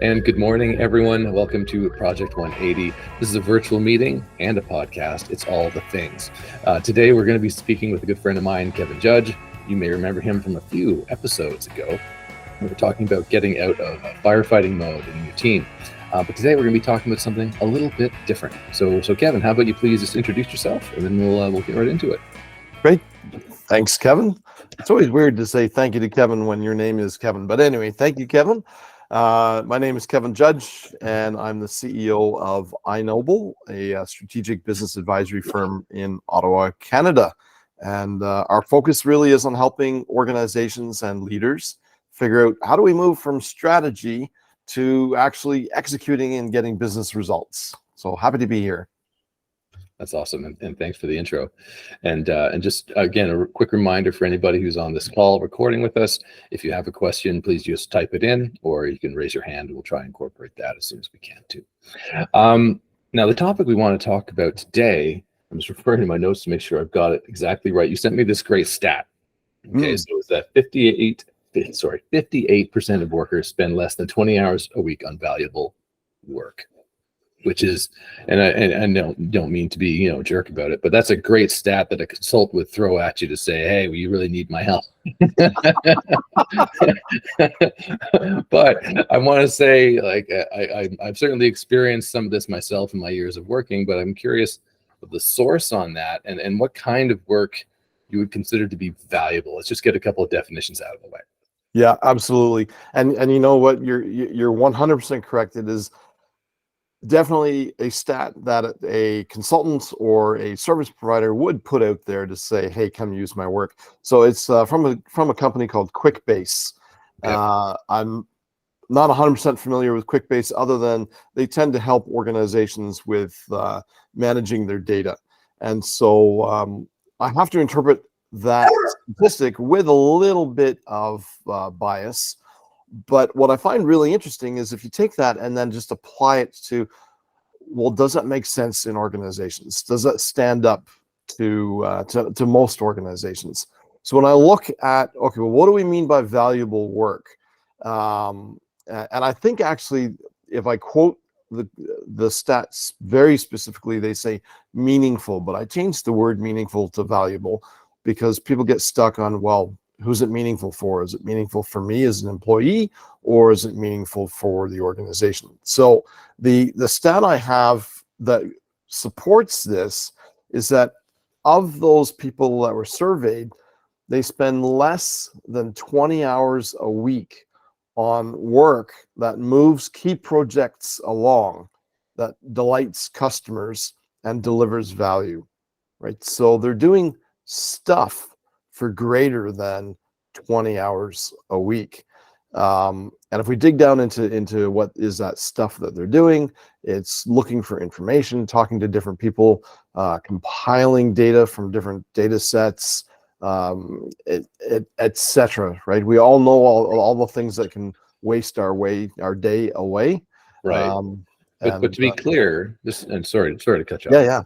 And good morning, everyone. Welcome to Project 180. This is a virtual meeting and a podcast. It's all the things. Today, we're going to be speaking with a good friend of mine, Kevin Judge. You may remember him from a few episodes ago. We were talking about getting out of firefighting mode in your team. But today, we're going to be talking about something a little bit different. So Kevin, how about you please just introduce yourself, and then we'll get right into it. Great. Thanks, Kevin. It's always weird to say thank you to Kevin when your name is Kevin. But anyway, thank you, Kevin. My name is Kevin Judge, and I'm the CEO of iNoble, a strategic business advisory firm in Ottawa, Canada. And our focus really is on helping organizations and leaders figure out how do we move from strategy to actually executing and getting business results. So happy to be here. That's awesome, and thanks for the intro. And just again, a quick reminder for anybody who's on this call recording with us: if you have a question, please just type it in, or you can raise your hand, and we'll try and incorporate that as soon as we can too. Now, the topic we want to talk about today, I'm just referring to my notes to make sure I've got it exactly right. You sent me this great stat. Okay, so it's that 58% of workers spend less than 20 hours a week on valuable work. Which is, and I don't mean to be a jerk about it, but that's a great stat that a consultant would throw at you to say, hey, well, you really need my help. But I want to say, like, I've certainly experienced some of this myself in my years of working, but I'm curious of the source on that and what kind of work you would consider to be valuable. Let's just get a couple of definitions out of the way. Yeah, absolutely. And you know what? You're 100% correct. It is definitely a stat that a consultant or a service provider would put out there to say, hey, come use my work. So it's from a company called QuickBase. Yep. I'm not 100% familiar with QuickBase, other than they tend to help organizations with managing their data. And so I have to interpret that statistic with a little bit of bias. But what I find really interesting is if you take that and then just apply it to, well, does that make sense in organizations? Does that stand up to most organizations? So when I look at, okay, well, what do we mean by valuable work? And I think actually, if I quote the stats very specifically, they say meaningful, but I changed the word meaningful to valuable because people get stuck on, well, who's it meaningful for? Is it meaningful for me as an employee, or is it meaningful for the organization? So the stat I have that supports this is that of those people that were surveyed, they spend less than 20 hours a week on work that moves key projects along, that delights customers and delivers value, right? So they're doing stuff for greater than 20 hours a week. And if we dig down into what is that stuff that they're doing, it's looking for information, talking to different people, compiling data from different data sets, et cetera, right? We all know all the things that can waste our day away. Right. But to be clear, and sorry to cut you off. Yeah.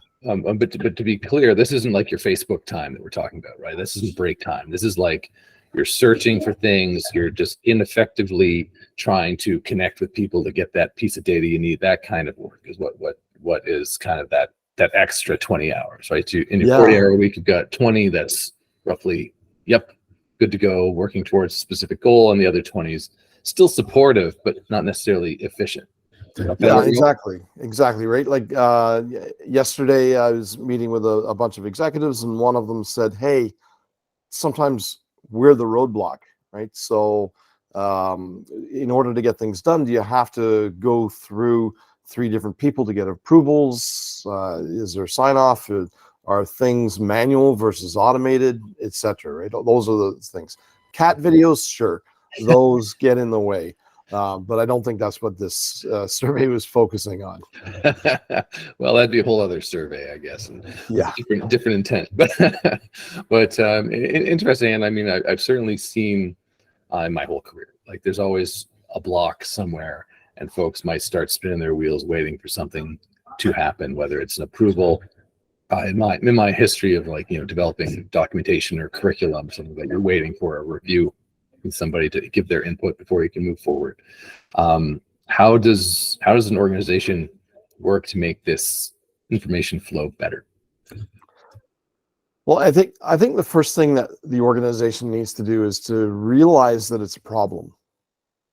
But to be clear, this isn't like your Facebook time that we're talking about, right? This isn't break time. This is like you're searching for things. You're just ineffectively trying to connect with people to get that piece of data you need. That kind of work is what is kind of that extra 20 hours, right? In your 40-hour week, you've got 20. That's roughly, yep, good to go, working towards a specific goal, and the other 20 is still supportive, but not necessarily efficient. Yeah, exactly, right? Like yesterday, I was meeting with a bunch of executives, and one of them said, hey, sometimes we're the roadblock, right? So in order to get things done, do you have to go through 3 different people to get approvals? Is there sign off? Are things manual versus automated, et cetera, right? Those are the things. Cat videos, sure, those get in the way. But I don't think that's what this survey was focusing on. Well, that'd be a whole other survey, I guess. And yeah, different intent. But interesting. And I mean, I've certainly seen in my whole career, like there's always a block somewhere, and folks might start spinning their wheels, waiting for something to happen, whether it's an approval. In my history of developing documentation or curriculum, something that you're waiting for a review with somebody to give their input before you can move forward. how does an organization work to make this information flow better? Well, I think the first thing that the organization needs to do is to realize that it's a problem,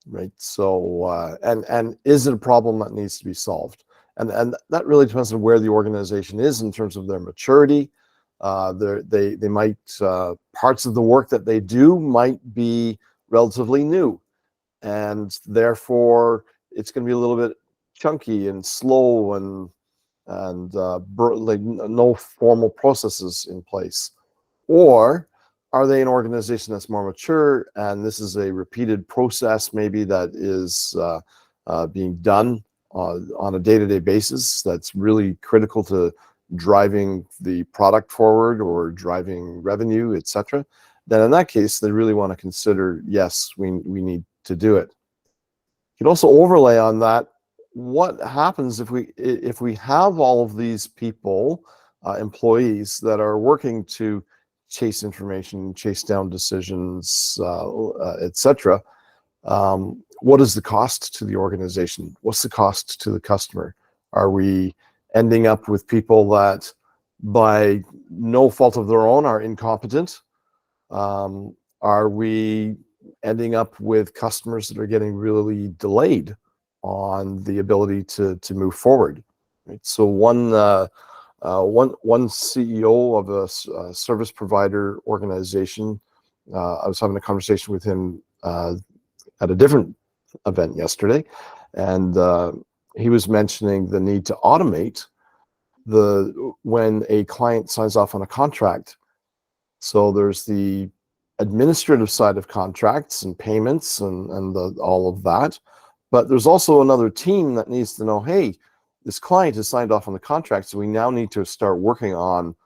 right? So and is it a problem that needs to be solved? And that really depends on where the organization is in terms of their maturity. They might parts of the work that they do might be relatively new, and therefore it's going to be a little bit chunky and slow and like no formal processes in place. Or are they an organization that's more mature and this is a repeated process maybe that is being done on a day-to-day basis that's really critical to driving the product forward or driving revenue, etc. Then in that case, they really want to consider, yes, we need to do it. You can also overlay on that what happens if we have all of these people, employees that are working to chase information, chase down decisions, etc. What is the cost to the organization? What's the cost to the customer? Are we ending up with people that, by no fault of their own, are incompetent? Are we ending up with customers that are getting really delayed on the ability to move forward? Right? So one CEO of a service provider organization, I was having a conversation with him at a different event yesterday, and he was mentioning the need to automate when a client signs off on a contract. So there's the administrative side of contracts and payments and all of that, but there's also another team that needs to know, hey, this client has signed off on the contract, so we now need to start working on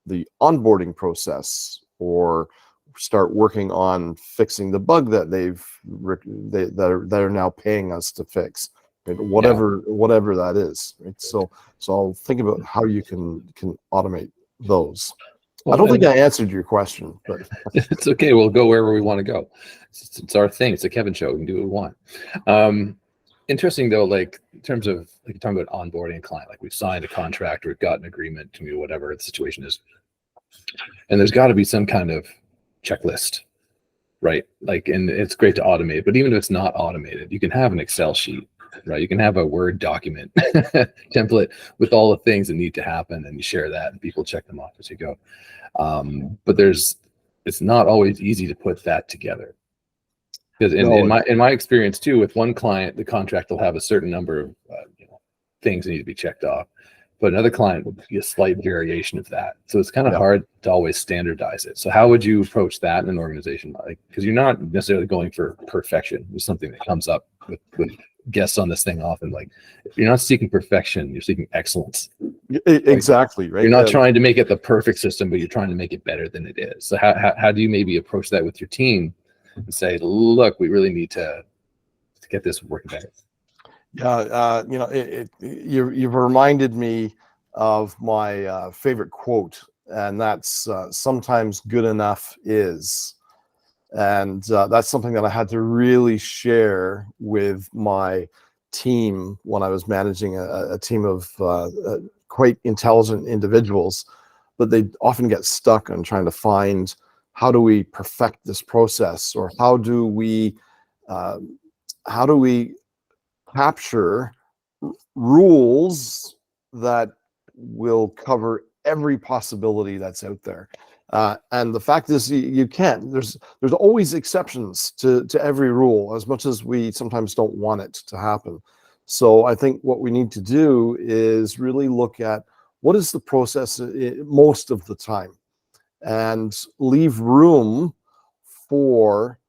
the onboarding process or start working on fixing the bug that they're now paying us to fix, right? Whatever that is, right? So I'll think about how you can automate those. I don't think I answered your question, but it's okay. We'll go wherever we want to go. It's our thing. It's a Kevin show. We can do what we want. Interesting though, like in terms of like you're talking about onboarding a client, like we've signed a contract or we've got an agreement to me, whatever the situation is, and there's got to be some kind of checklist, right? Like, and it's great to automate, but even if it's not automated, you can have an Excel sheet, right? You can have a Word document template with all the things that need to happen, and you share that, and people check them off as you go. But it's not always easy to put that together. Because in my experience too, with one client, the contract will have a certain number of things that need to be checked off, but another client will be a slight variation of that. So it's kind of hard to always standardize it. So how would you approach that in an organization? Like, because you're not necessarily going for perfection. It's something that comes up with guests on this thing often. Like, if you're not seeking perfection, you're seeking excellence. Exactly, right? You're not trying to make it the perfect system, but you're trying to make it better than it is. So how do you maybe approach that with your team and say, look, we really need to get this working better? Yeah, you've reminded me of my favorite quote, and that's sometimes good enough is. And that's something that I had to really share with my team when I was managing a team of quite intelligent individuals, but they often get stuck on trying to find, how do we perfect this process, or how do we capture rules that will cover every possibility that's out there. And the fact is, you can't. There's always exceptions to every rule, as much as we sometimes don't want it to happen. So I think what we need to do is really look at what is the process most of the time, and leave room for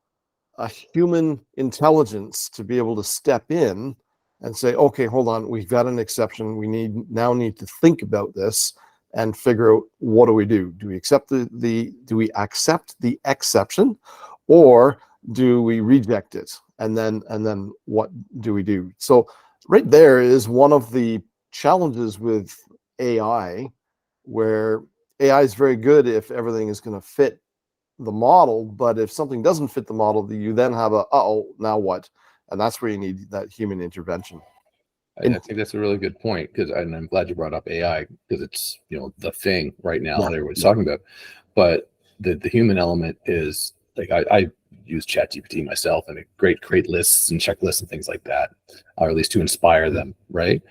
a human intelligence to be able to step in and say, okay, hold on, we've got an exception. We need to think about this and figure out, what do we do? Do we accept do we accept the exception, or do we reject it? And then what do we do? So right there is one of the challenges with AI, where AI is very good if everything is going to fit the model, but if something doesn't fit the model, you then have now what? and that's where you need that human intervention. I think that's a really good point, because I'm glad you brought up AI, because it's, the thing right now that everyone's talking about. But the human element is like, I use ChatGPT myself, and it create lists and checklists and things like that, or at least to inspire them, right?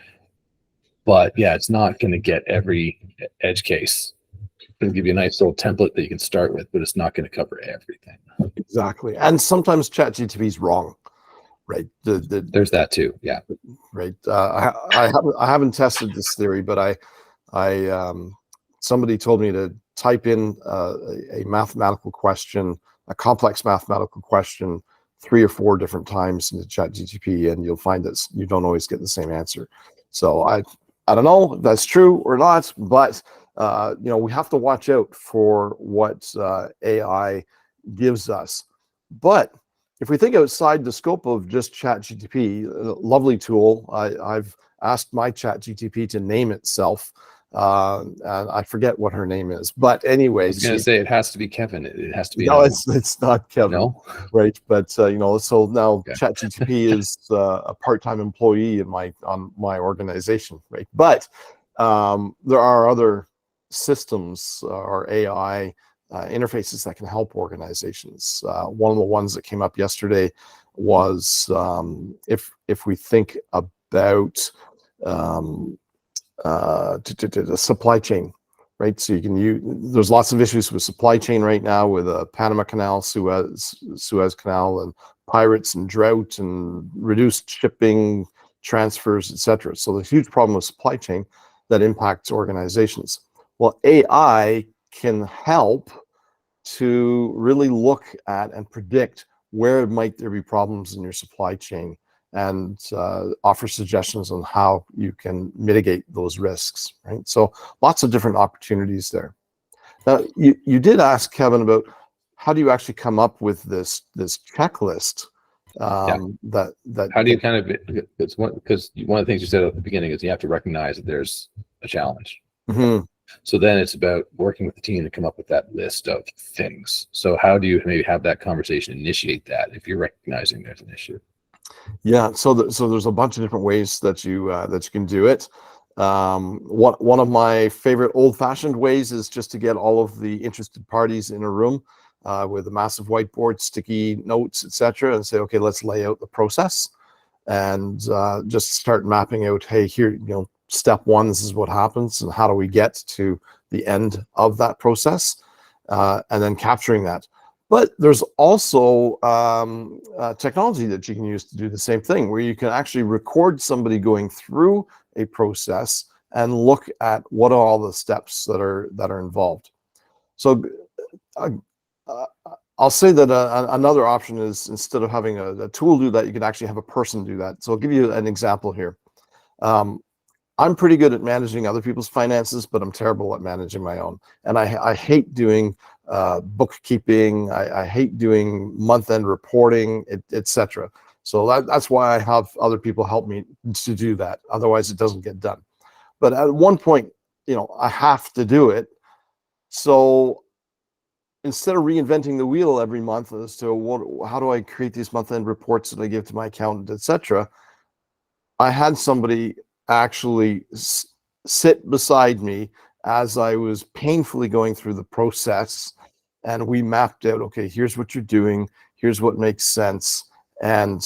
But yeah, it's not going to get every edge case. It's going to give you a nice little template that you can start with, but it's not going to cover everything. Exactly, and sometimes ChatGPT is wrong. Right. There's that too. Yeah. Right. I haven't tested this theory, but somebody told me to type in a mathematical question, a complex mathematical question, 3 or 4 different times into ChatGPT, and you'll find that you don't always get the same answer. So I don't know if that's true or not, but we have to watch out for what AI gives us. But if we think outside the scope of just ChatGPT, a lovely tool, I've asked my ChatGPT to name itself, and I forget what her name is. But anyways, I was going to say it has to be Kevin. It has to be. No, it's not Kevin. No, right? But so now okay. ChatGPT is a part-time employee on my organization, right? But there are other systems or AI interfaces that can help organizations. One of the ones that came up yesterday was if we think about the supply chain, right? So you can use, there's lots of issues with supply chain right now with the Panama Canal, Suez Canal, and pirates and drought and reduced shipping, transfers, etc. So there's a huge problem with supply chain that impacts organizations. Well, AI can help to really look at and predict where might there be problems in your supply chain, and offer suggestions on how you can mitigate those risks, right? So lots of different opportunities there. Now, you did ask, Kevin, about how do you actually come up with this checklist that how do you kind of, because one of the things you said at the beginning is you have to recognize that there's a challenge. Mm-hmm. So then it's about working with the team to come up with that list of things. So how do you maybe have that conversation, initiate that if you're recognizing there's an issue? Yeah, so there's a bunch of different ways that you can do it. One of my favorite old-fashioned ways is just to get all of the interested parties in a room with a massive whiteboard, sticky notes, etc., and say, okay, let's lay out the process, and just start mapping out, hey, here, step 1, this is what happens, and how do we get to the end of that process, and then capturing that. But there's also technology that you can use to do the same thing, where you can actually record somebody going through a process and look at what are all the steps that are involved. So I'll say that another option is, instead of having a tool do that, you can actually have a person do that. So I'll give you an example here. I'm pretty good at managing other people's finances, but I'm terrible at managing my own. And I hate doing bookkeeping. I hate doing month-end reporting, etc. So that's why I have other people help me to do that. Otherwise, it doesn't get done. But at one point, I have to do it. So instead of reinventing the wheel every month as to how do I create these month-end reports that I give to my accountant, etc., I had somebody actually sit beside me as I was painfully going through the process, and we mapped out, okay, here's what you're doing, here's what makes sense, and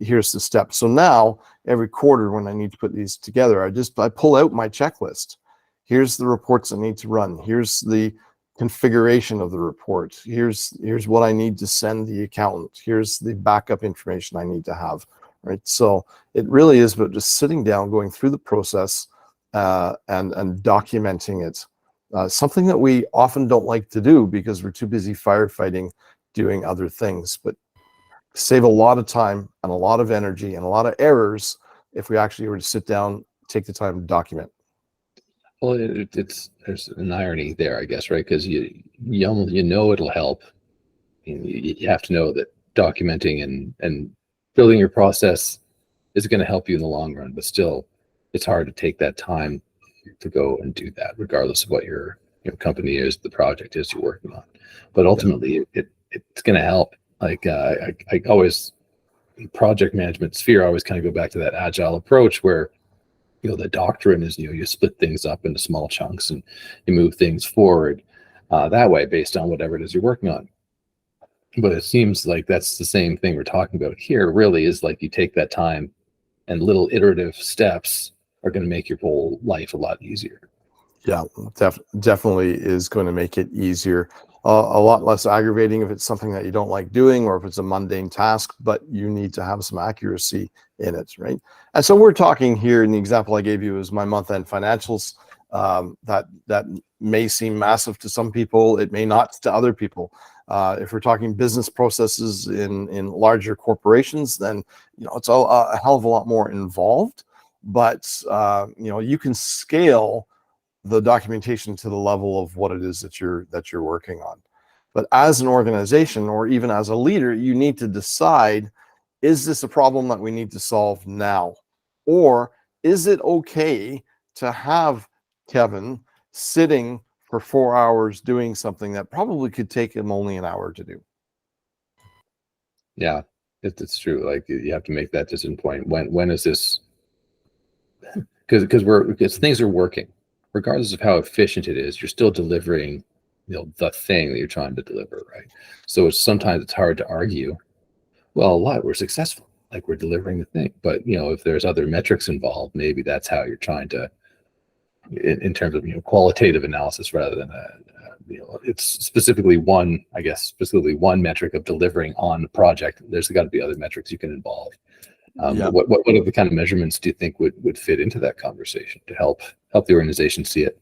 here's the steps. So now every quarter when I need to put these together, I pull out my checklist. Here's the reports I need to run, here's the configuration of the report, here's what I need to send the accountant, here's the backup information I need to have. Right, so it really is about just sitting down, going through the process, and documenting it. Something that we often don't like to do because we're too busy firefighting, doing other things, but save a lot of time and a lot of energy and a lot of errors if we actually were to sit down, take the time to document. Well, there's an irony there, I guess, right? Because you know it'll help. You have to know that documenting and building your process is going to help you in the long run, but still it's hard to take that time to go and do that, regardless of what your company is, the project is you're working on. But ultimately it's going to help. Like I always project management sphere, I always kind of go back to that agile approach where, the doctrine is, you split things up into small chunks and you move things forward that way based on whatever it is you're working on. But it seems like that's the same thing we're talking about here, really, is like you take that time and little iterative steps are going to make your whole life a lot easier. Yeah, definitely is going to make it easier. A lot less aggravating if it's something that you don't like doing, or if it's a mundane task, but you need to have some accuracy in it, right? And so we're talking here, in the example I gave you is my month-end financials. That may seem massive to some people, it may not to other people. If we're talking business processes in larger corporations, then it's a hell of a lot more involved. But you can scale the documentation to the level of what it is that you're working on. But as an organization, or even as a leader, you need to decide, is this a problem that we need to solve now? Or is it okay to have Kevin sitting for 4 hours doing something that probably could take him only an hour to do? Yeah, it's true. Like, you have to make that decision point. When is this? Because things are working. Regardless of how efficient it is, you're still delivering, the thing that you're trying to deliver, right? So sometimes it's hard to argue, well, we're successful, like we're delivering the thing. But if there's other metrics involved, maybe that's how you're trying to, in terms of qualitative analysis rather than it's specifically one metric of delivering on the project. There's got to be other metrics you can involve. What are the kind of measurements do you think would fit into that conversation to help the organization see it?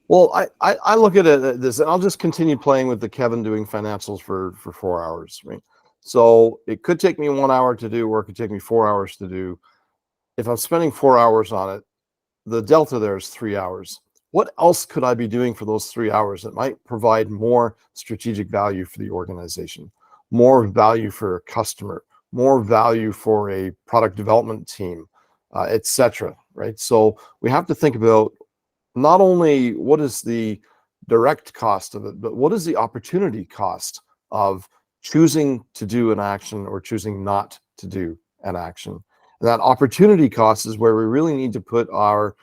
Well, I look at it this, and I'll just continue playing with the Kevin doing financials for 4 hours, right? So it could take me 1 hour to do, or it could take me 4 hours to do. If I'm spending 4 hours on it, the delta there is 3 hours. What else could I be doing for those 3 hours that might provide more strategic value for the organization, more value for a customer, more value for a product development team, etc. Right? So we have to think about not only what is the direct cost of it, but what is the opportunity cost of choosing to do an action or choosing not to do an action. And that opportunity cost is where we really need to put our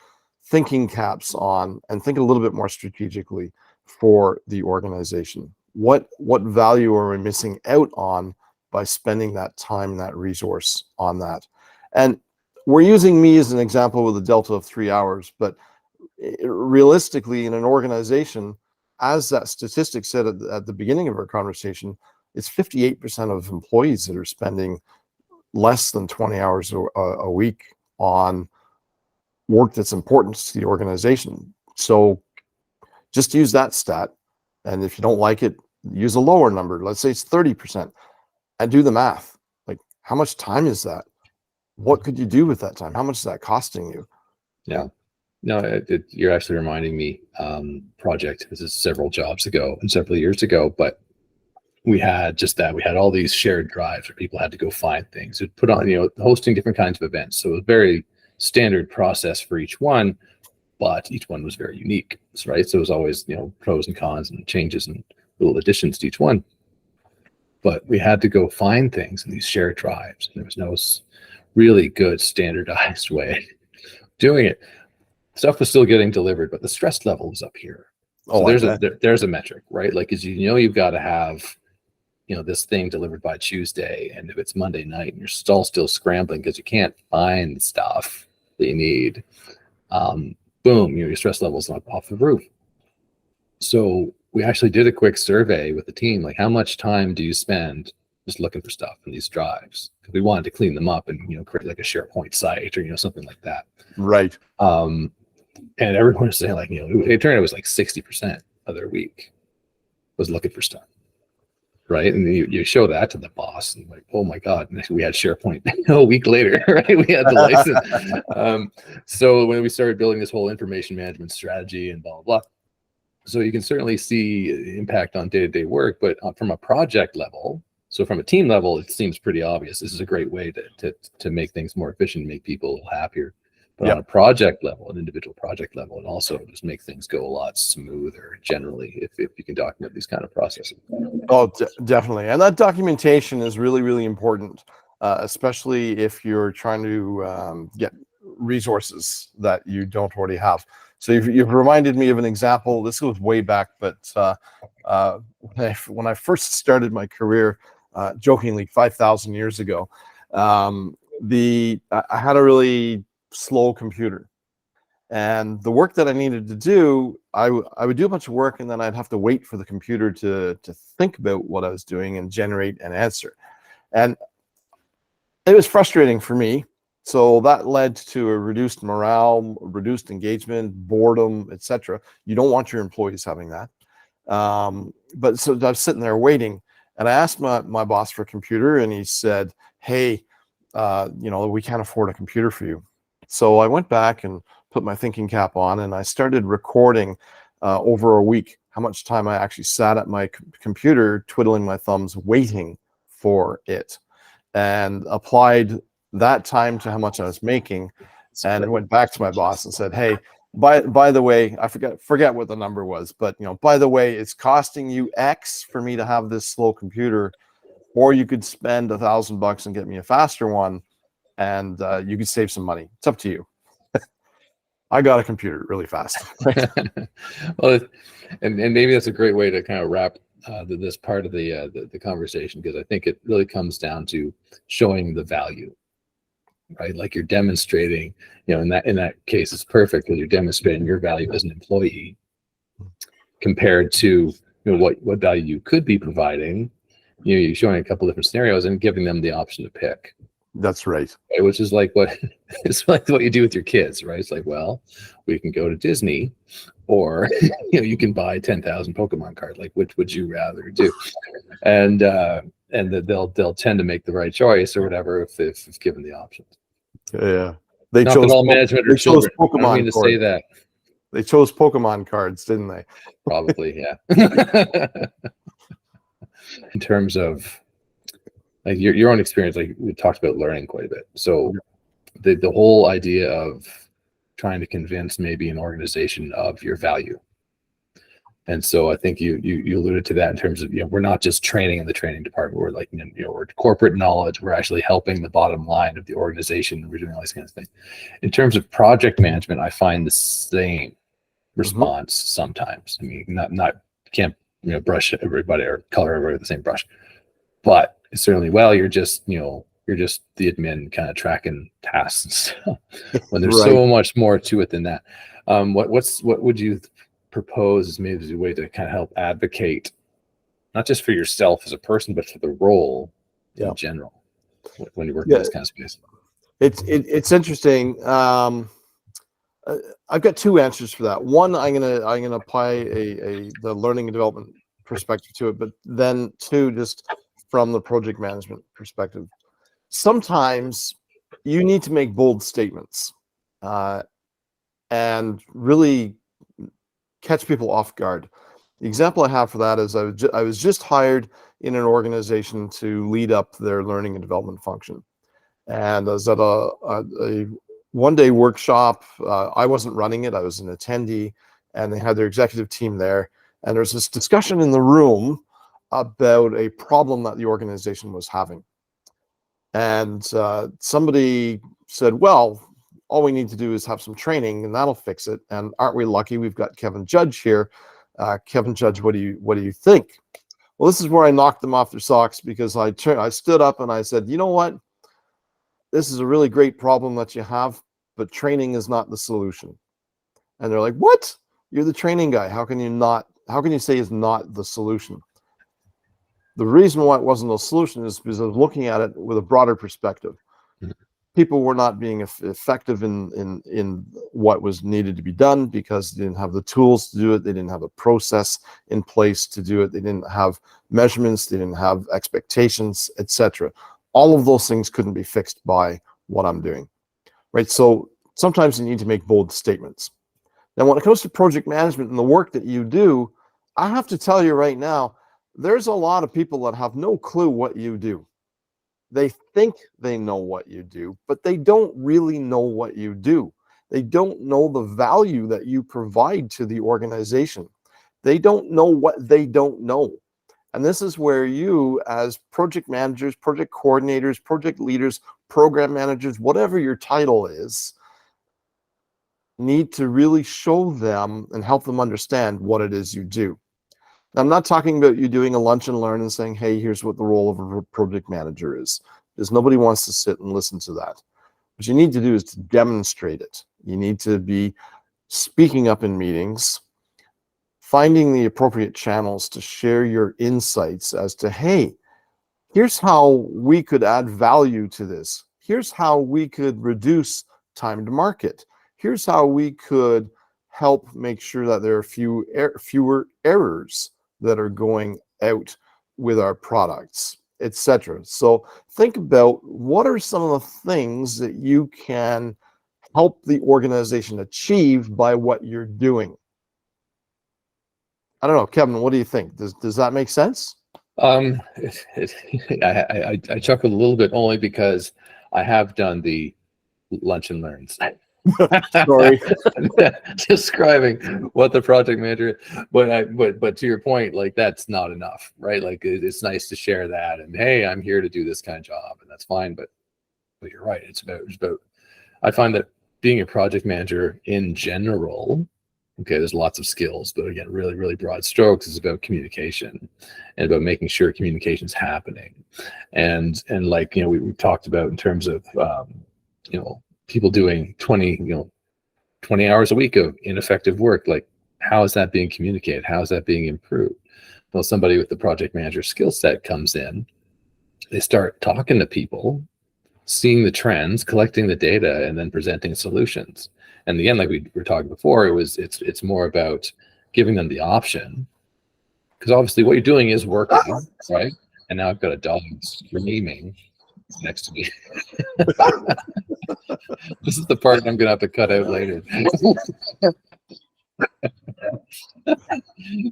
thinking caps on and think a little bit more strategically for the organization. What value are we missing out on by spending that time, that resource on that? And we're using me as an example with a delta of 3 hours, but realistically in an organization, as that statistic said at the beginning of our conversation, it's 58% of employees that are spending less than 20 hours a week on work that's important to the organization. So just use that stat. And if you don't like it, use a lower number. Let's say it's 30%, and do the math. Like, how much time is that? What could you do with that time? How much is that costing you? Yeah. No, you're actually reminding me, project, this is several jobs ago and several years ago, but we had just that. We had all these shared drives where people had to go find things. It put on, hosting different kinds of events. So it was a very standard process for each one, but each one was very unique, right? So it was always, pros and cons and changes and little additions to each one. But we had to go find things in these shared drives. And there was no really good standardized way of doing it. Stuff was still getting delivered, but the stress level was up here. So there's a metric, right? Like, as you've got to have, this thing delivered by Tuesday, and if it's Monday night and you're still scrambling because you can't find stuff that you need, boom, your stress level's off the roof. So we actually did a quick survey with the team, like, how much time do you spend just looking for stuff in these drives? Because we wanted to clean them up and create like a SharePoint site or something like that. Right. And everyone was saying, like, it turned out it was like 60% of their week was looking for stuff. Right. And you show that to the boss and like, oh my God, we had SharePoint a week later, right? We had the license. So when we started building this whole information management strategy and blah, blah, blah. So you can certainly see impact on day-to-day work, but from a project level, so from a team level, it seems pretty obvious. This is a great way to make things more efficient, make people happier. But on a project level, an individual project level, and also just make things go a lot smoother generally if you can document these kind of processes. Oh, definitely. And that documentation is really, really important. especially if you're trying to get resources that you don't already have. So you've reminded me of an example. This goes way back, but when I first started my career, jokingly 5,000 years ago, I had a really slow computer. And the work that I needed to do, I would do a bunch of work, and then I'd have to wait for the computer to think about what I was doing and generate an answer. And it was frustrating for me. So that led to a reduced morale, reduced engagement, boredom, etc. You don't want your employees having that. But so I was sitting there waiting, and I asked my boss for a computer, and he said, "Hey, we can't afford a computer for you." So I went back and put my thinking cap on, and I started recording over a week how much time I actually sat at my computer, twiddling my thumbs, waiting for it, and applied that time to how much I was making. And I went back to my boss and said, "Hey, by the way, I forget what the number was, but by the way, it's costing you X for me to have this slow computer, or you could spend $1,000 and get me a faster one, and you could save some money. It's up to you." I got a computer really fast. Well, and maybe that's a great way to kind of wrap this part of the conversation, because I think it really comes down to showing the value, right? Like you're demonstrating, in that case, it's perfect because you're demonstrating your value as an employee compared to what value you could be providing. You're showing a couple different scenarios and giving them the option to pick. That's right. Which is like it's like what you do with your kids, right? It's like, well, we can go to Disney, or you can buy 10,000 Pokemon cards. Like, which would you rather do? And they'll tend to make the right choice or whatever if given the options. Yeah, Not that all management are children. I don't mean to say that. They chose Pokemon cards, didn't they? Probably, yeah. In terms of like your own experience, like we talked about learning quite a bit. So the whole idea of trying to convince maybe an organization of your value. And so I think you alluded to that in terms of, we're not just training in the training department. We're like, we're corporate knowledge. We're actually helping the bottom line of the organization. We're doing all these kinds of things. In terms of project management, I find the same response sometimes. I mean, not can't brush everybody or color everybody with the same brush, but certainly, you're just the admin kind of tracking tasks and stuff, when there's so much more to it than that. What would you propose as maybe a way to kind of help advocate, not just for yourself as a person, but for the role in general when you work in this kind of space? It's interesting. I've got two answers for that. One, I'm gonna apply the learning and development perspective to it, but then two, just from the project management perspective. Sometimes you need to make bold statements and really catch people off guard. The example I have for that is I was just hired in an organization to lead up their learning and development function. And I was at a one-day workshop. I wasn't running it. I was an attendee, and they had their executive team there. And there was this discussion in the room about a problem that the organization was having. And somebody said, "Well, all we need to do is have some training and that'll fix it. And aren't we lucky we've got Kevin Judge here? Kevin Judge, what do you think?" Well, this is where I knocked them off their socks, because I stood up and I said, "You know what? This is a really great problem that you have, but training is not the solution." And they're like, "What? You're the training guy. How can you say it's not the solution?" The reason why it wasn't a solution is because I was looking at it with a broader perspective. People were not being effective in what was needed to be done because they didn't have the tools to do it. They didn't have a process in place to do it. They didn't have measurements. They didn't have expectations, etc. All of those things couldn't be fixed by what I'm doing, right? So sometimes you need to make bold statements. Now, when it comes to project management and the work that you do, I have to tell you right now, there's a lot of people that have no clue what you do. They think they know what you do, but they don't really know what you do. They don't know the value that you provide to the organization. They don't know what they don't know. And this is where you, as project managers, project coordinators, project leaders, program managers, whatever your title is, need to really show them and help them understand what it is you do. Now, I'm not talking about you doing a lunch and learn and saying, hey, here's what the role of a project manager is, because nobody wants to sit and listen to that. What you need to do is to demonstrate it. You need to be speaking up in meetings, finding the appropriate channels to share your insights as to, hey, here's how we could add value to this. Here's how we could reduce time to market. Here's how we could help make sure that there are fewer errors that are going out with our products, etc. So think about what are some of the things that you can help the organization achieve by what you're doing. I don't know, Kevin, what do you think? Does that make sense? I chuckled a little bit only because I have done the lunch and learns. Sorry. Describing what the project manager, but to your point, like that's not enough, right? Like it's nice to share that, and hey, I'm here to do this kind of job, and that's fine. But you're right. It's about. I find that being a project manager in general, okay, there's lots of skills, but again, really, really broad strokes is about communication and about making sure communication's happening, and like we talked about in terms of people doing 20 hours a week of ineffective work. Like, how is that being communicated? How is that being improved? Well, somebody with the project manager skill set comes in, they start talking to people, seeing the trends, collecting the data, and then presenting solutions. And again, like we were talking before, it's more about giving them the option, because obviously what you're doing is working, right? And now I've got a dog screaming next to me. This is the part I'm gonna have to cut out later.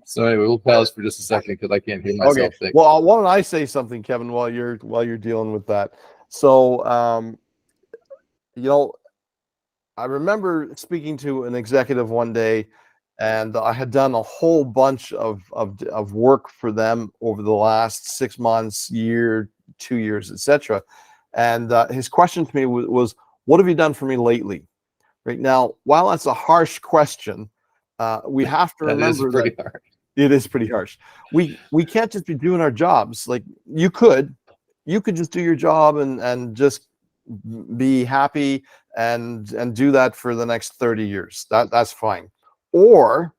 So anyway, we'll pause for just a second because I can't hear myself think. Well, why don't I say something, Kevin, while you're dealing with that? So, I remember speaking to an executive one day, and I had done a whole bunch of work for them over the last 6 months, year, 2 years, etc. And his question to me was, "What have you done for me lately?" Right now, while that's a harsh question, we have to remember that it is pretty harsh. We can't just be doing our jobs. Like you could just do your job and just be happy and do that for the next 30 years. That's fine. Or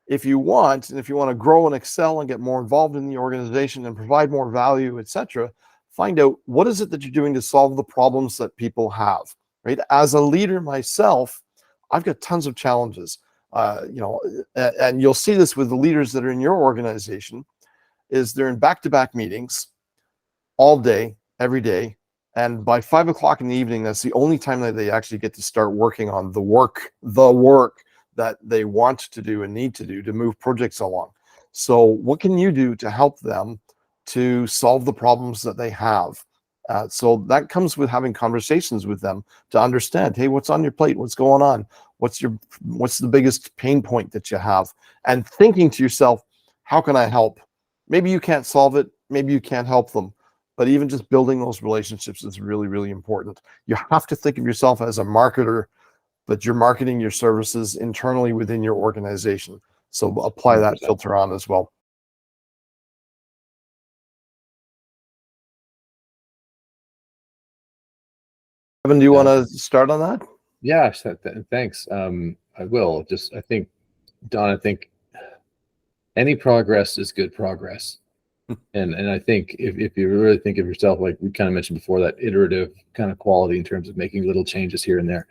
if you want to grow and excel and get more involved in the organization and provide more value, etc., find out what is it that you're doing to solve the problems that people have. Right? As a leader myself, I've got tons of challenges. And you'll see this with the leaders that are in your organization, is they're in back-to-back meetings all day, every day. And by 5 o'clock in the evening, that's the only time that they actually get to start working on the work that they want to do and need to do to move projects along. So what can you do to help them to solve the problems that they have? So that comes with having conversations with them to understand, hey, what's on your plate? What's going on? What's the biggest pain point that you have? And thinking to yourself, how can I help? Maybe you can't solve it. Maybe you can't help them. But even just building those relationships is really, really important. You have to think of yourself as a marketer, but you're marketing your services internally within your organization. So apply that filter on as well. Kevin, do you want to start on that? Yeah, thanks. I will. I think, Don, I think any progress is good progress. And I think if you really think of yourself, like we kind of mentioned before, that iterative kind of quality in terms of making little changes here and there,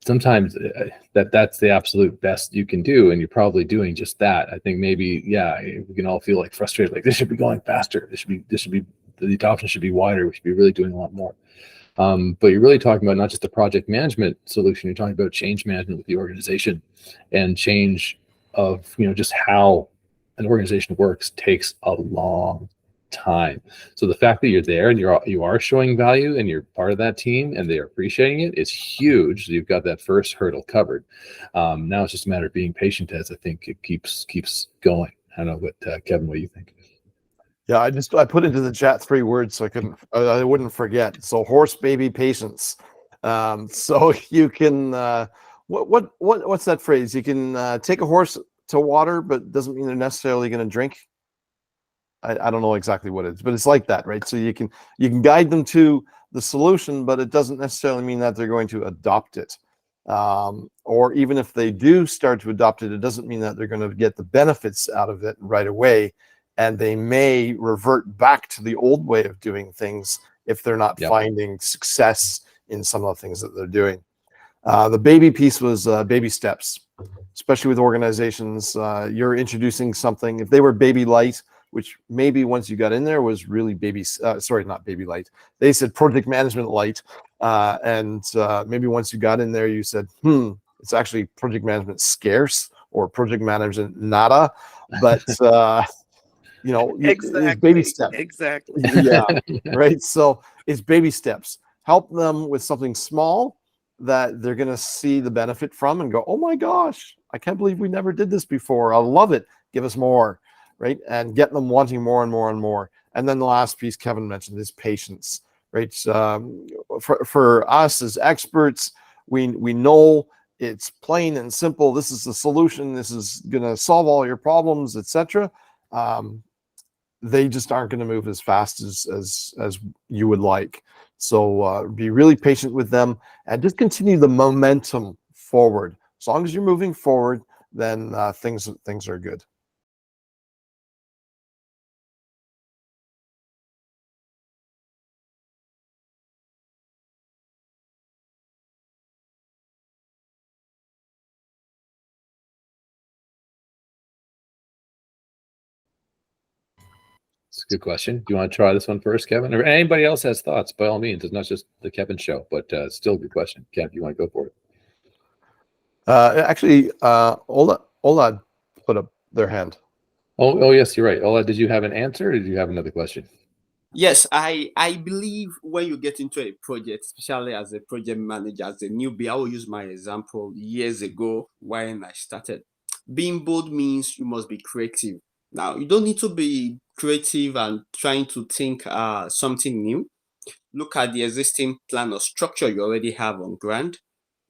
sometimes that's the absolute best you can do, and you're probably doing just that. I think maybe, yeah, we can all feel like frustrated, like this should be going faster. This should be the adoption should be wider. We should be really doing a lot more. But you're really talking about not just a project management solution. You're talking about change management with the organization, and change of just how an organization works takes a long time. So the fact that you're there and you are showing value and you're part of that team and they're appreciating it is huge. So you've got that first hurdle covered. Now it's just a matter of being patient as I think it keeps going. I don't know what Kevin, what do you think? Yeah, I put into the chat 3 words so I wouldn't forget. So horse baby patience. So you can what's that phrase? You can take a horse to water, but doesn't mean they're necessarily going to drink. I don't know exactly what it is, but it's like that, right? So you can guide them to the solution, but it doesn't necessarily mean that they're going to adopt it. Or even if they do start to adopt it, it doesn't mean that they're going to get the benefits out of it right away. And they may revert back to the old way of doing things if they're not Yep. finding success in some of the things that they're doing. The baby piece was baby steps, especially with organizations. You're introducing something. If they were baby light, which maybe once you got in there was really not baby light. They said project management light. And maybe once you got in there, you said, it's actually project management scarce or project management nada. But, it's baby steps. Exactly. Yeah, right. So it's baby steps. Help them with something small that they're going to see the benefit from and go, oh my gosh, I can't believe we never did this before. I love it. Give us more. Right. And get them wanting more and more and more. And then the last piece Kevin mentioned is patience. Right. For us as experts, we know it's plain and simple. This is the solution. This is going to solve all your problems, etc. They just aren't going to move as fast as you would like. So be really patient with them and just continue the momentum forward. As long as you're moving forward, then things are good. It's a good question. Do you want to try this one first, Kevin? Or anybody else has thoughts, by all means. It's not just the Kevin show, but still a good question. Kevin, if you want to go for it. Actually, Ola put up their hand. Oh, yes, you're right. Ola, did you have an answer or did you have another question? Yes, I believe when you get into a project, especially as a project manager, as a newbie, I will use my example years ago when I started. Being bold means you must be creative. Now, you don't need to be creative and trying to think something new. Look at the existing plan or structure you already have on ground.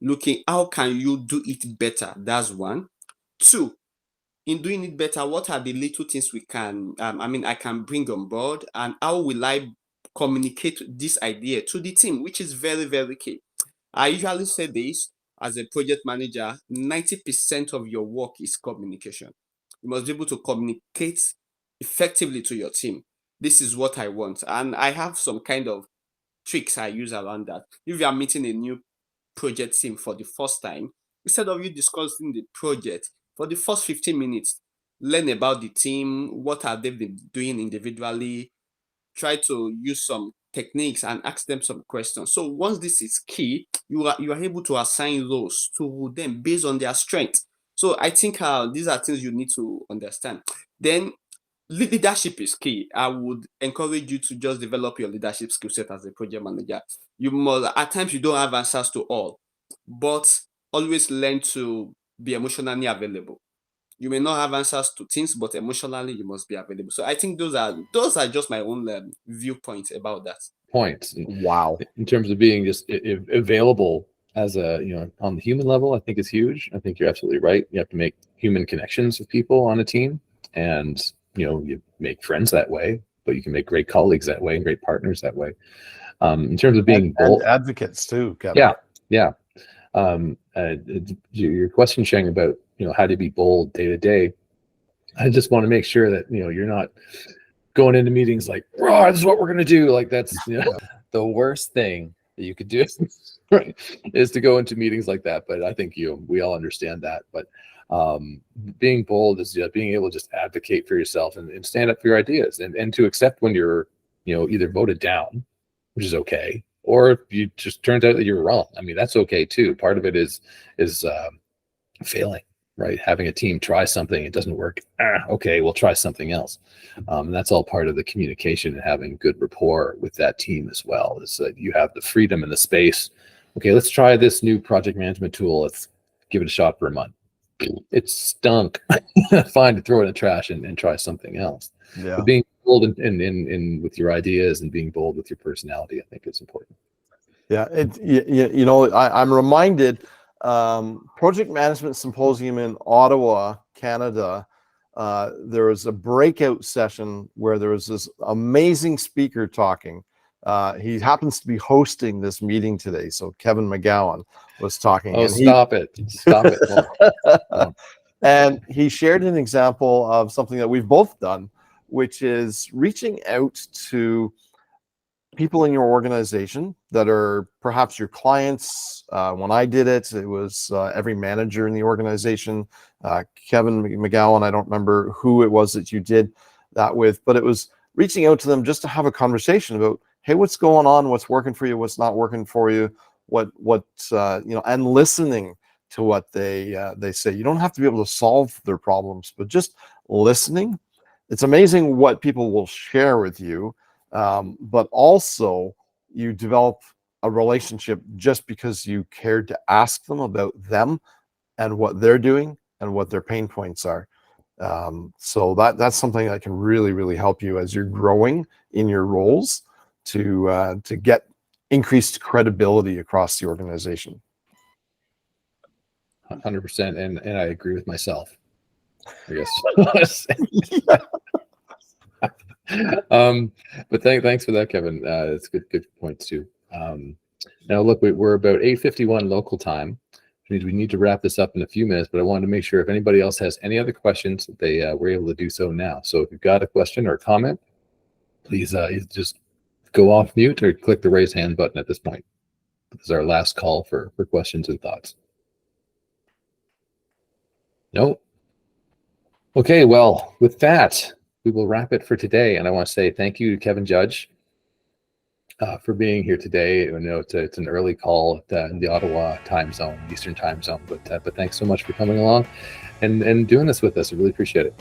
Looking, how can you do it better? That's one. Two, in doing it better, what are the little things we can, I can bring on board, and how will I communicate this idea to the team, which is very, very key. I usually say this as a project manager, 90% of your work is communication. You must be able to communicate effectively to your team. This is what I want. And I have some kind of tricks I use around that. If you are meeting a new project team for the first time, instead of you discussing the project for the first 15 minutes, learn about the team, what have they been doing individually, try to use some techniques and ask them some questions. So once this is key, you are able to assign roles to them based on their strength. So I think these are things you need to understand. Then leadership is key. I would encourage you to just develop your leadership skill set as a project manager. You must, at times you don't have answers to all, but always learn to be emotionally available. You may not have answers to things, but emotionally you must be available. So I think those are just my own viewpoint about that. Points. Wow. In terms of being just available as on the human level, I think is huge. I think you're absolutely right. You have to make human connections with people on a team, and you make friends that way, but you can make great colleagues that way and great partners that way. In terms of being bold, and advocates too, Kevin. Yeah. Your question, Sheng, about how to be bold day to day. I just want to make sure that you're not going into meetings like, "Oh, this is what we're going to do." Like that's the worst thing that you could do, right? Is to go into meetings like that. But I think we all understand that. But being bold is being able to just advocate for yourself and stand up for your ideas and to accept when you're either voted down, which is okay, or if you just turns out that you're wrong. I mean, that's okay too. Part of it is failing, right? Having a team try something, it doesn't work. Okay, we'll try something else. And that's all part of the communication and having good rapport with that team as well. Is that you have the freedom and the space. Okay, let's try this new project management tool. Let's give it a shot for a month. it stunk. Fine to throw it in the trash and try something else. Yeah. But being bold in with your ideas and being bold with your personality, I think is important. Yeah, I'm reminded, Project Management Symposium in Ottawa, Canada. There was a breakout session where there was this amazing speaker talking. He happens to be hosting this meeting today, so Kevin McGowan was talking. Oh, and stop it! And he shared an example of something that we've both done, which is reaching out to people in your organization that are perhaps your clients. When I did it, it was every manager in the organization. Kevin McGowan, I don't remember who it was that you did that with, but it was reaching out to them just to have a conversation about, hey, what's going on, what's working for you, what's not working for you, and listening to what they say. You don't have to be able to solve their problems, but just listening. It's amazing what people will share with you. But also you develop a relationship just because you cared to ask them about them and what they're doing and what their pain points are. So that's something that can really, really help you as you're growing in your roles to get increased credibility across the organization. 100%, and I agree with myself, I guess. But thanks for that, Kevin. It's good points too. Now look, we're about 8:51 local time, which means we need to wrap this up in a few minutes, but I wanted to make sure if anybody else has any other questions, they were able to do so now. So if you've got a question or a comment, please just go off mute or click the raise hand button at this point. This is our last call for questions and thoughts. No? Okay, well, with that, we will wrap it for today. And I want to say thank you to Kevin Judge for being here today. I know it's an early call in the Ottawa time zone, Eastern time zone, but thanks so much for coming along and doing this with us. I really appreciate it.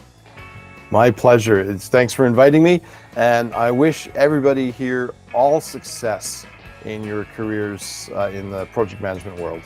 My pleasure. Thanks for inviting me. And I wish everybody here all success in your careers in the project management world.